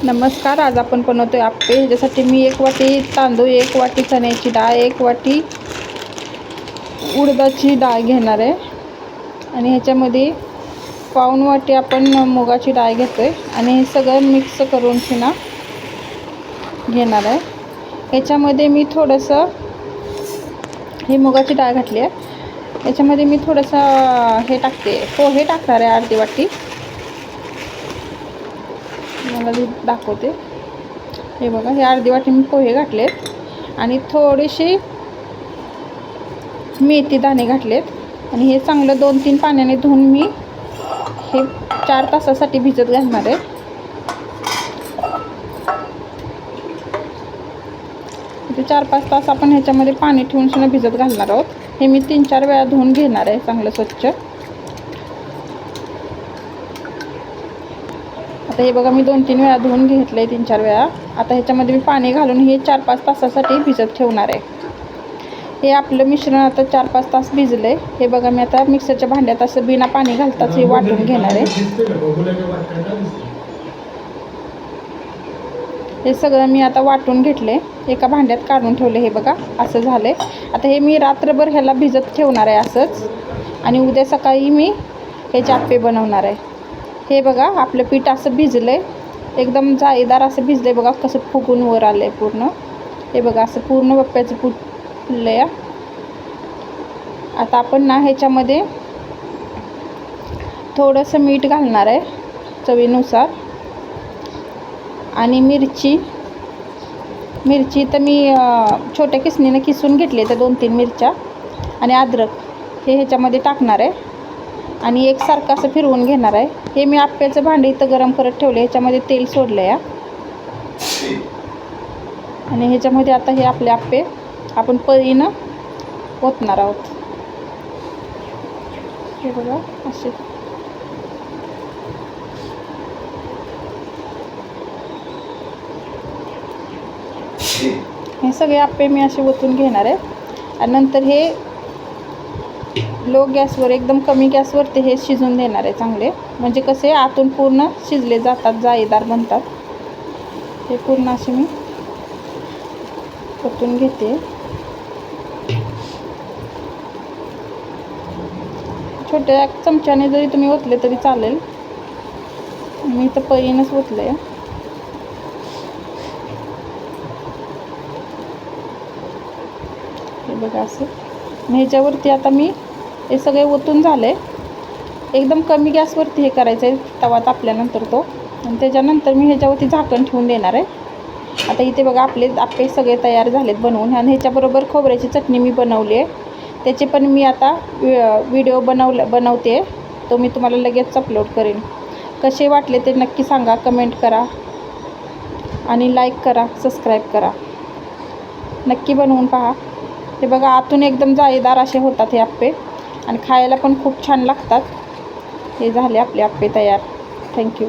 नमस्कार, आज आपण बनवतोय आप्पे। ह्याच्यासाठी मी 1 वाटी तांदूळ, 1 वाटी चण्याची डाळ, 1 वाटी उडदाची डाळ घेणार आहे आणि ह्याच्यामध्ये पाऊण वाटी आपण मुगाची डाळ घेतोय आणि हे सगळं मिक्स करून ना घेणार आहे। ह्याच्यामध्ये मी थोडंसं ही मुगाची डाळ घातली आहे, याच्यामध्ये मी थोडंसं हे टाकते, पोहे टाकणार आहे अर्धी वाटी। मला दाखवते, हे बघा, हे अर्धी वाटी मी पोहे घातलेत आणि थोडीशी मेथी दाणे घातलेत आणि हे चांगलं 2-3 पाण्याने धुवून मी हे 4 तासासाठी भिजत घालणार आहे। ते 4-5 तास आपण ह्याच्यामध्ये पाणी ठेवून सुद्धा भिजत घालणार आहोत। हे मी 3-4 वेळा धुवून घेणार आहे चांगलं स्वच्छ। आता हे बघा, मी 2-3 वेळा धुवून घेतले, 3-4 वेळा। आता ह्याच्यामध्ये मी पाणी घालून हे 4-5 तासासाठी भिजत ठेवणार आहे। हे आपलं मिश्रण आता 4-5 तास भिजले। हे बघा, मी आता मिक्सरच्या भांड्यात असं बिना पाणी घालताच हे वाटून घेणार आहे। हे सगळं मी आता वाटून घेतले, एका भांड्यात काढून ठेवले। हे बघा, असं झाले। आता हे मी रात्रभर ह्याला भिजत ठेवणार आहे असंच, आणि उद्या सकाळी मी ह्याचे आप्पे बनवणार आहे। हे बघा, आपलं पीठ असं भिजलंय, एकदम जाळीदार असं भिजलंय। बघा कसं फुगून वर आलंय पूर्ण। हे बघा, असं पूर्ण बप्प्याचं पीठ फुललंय। आता आपण ना ह्याच्यामध्ये थोडंसं मीठ घालणार आहे चवीनुसार, आणि मिरची तर मी छोट्या किसणीने किसून घेतली, तर 2-3 मिरच्या आणि अद्रक हे ह्याच्यामध्ये टाकणार आहे आणि एकसारखं असं फिरवून घेणार आहे। हे मी आप्प्याचं भांडं इथं गरम करत ठेवले, ह्याच्यामध्ये तेल सोडलं आहे आणि ह्याच्यामध्ये आता हे आपले आप्पे आपण पळीनं ओतणार आहोत। हे बघा, असे हे सगळे आप्पे मी असे ओतून घेणार आहे आणि नंतर हे लो गॅसवर, एकदम कमी गॅसवरती हे शिजून देणार आहे चांगले, म्हणजे कसे आतून पूर्ण शिजले जातात, जाळीदार बनतात। हे पूर्ण असे मी ओतून घेते। छोट्या चमच्याने जरी तुम्ही ओतले तरी चालेल, मी इथं पळीनंच ओतले। हे बघा असं, ह्याच्यावरती आता मी हे सगळे ओतून झाले। एकदम कमी गॅसवरती हे करायचं आहे, तवा तापल्यानंतर तो, आणि त्याच्यानंतर मी ह्याच्यावरती झाकण ठेवून देणार आहे। आता इथे बघा, आपले आप्पे सगळे तयार झालेत बनवून, आणि ह्याच्याबरोबर खोबऱ्याची चटणी मी बनवली आहे, त्याचे पण मी आता व्हिडिओ बनवते, तो मी तुम्हाला लगेच अपलोड करेन। कसे वाटले ते नक्की सांगा, कमेंट करा आणि लाईक करा, सबस्क्राईब करा, नक्की बनवून पहा। हे बघा, आतून एकदम जाळीदार असे होतात हे आप्पे आणि खायला पण खूप छान लागतात। हे झाले आपले आप्पे तयार। थँक्यू।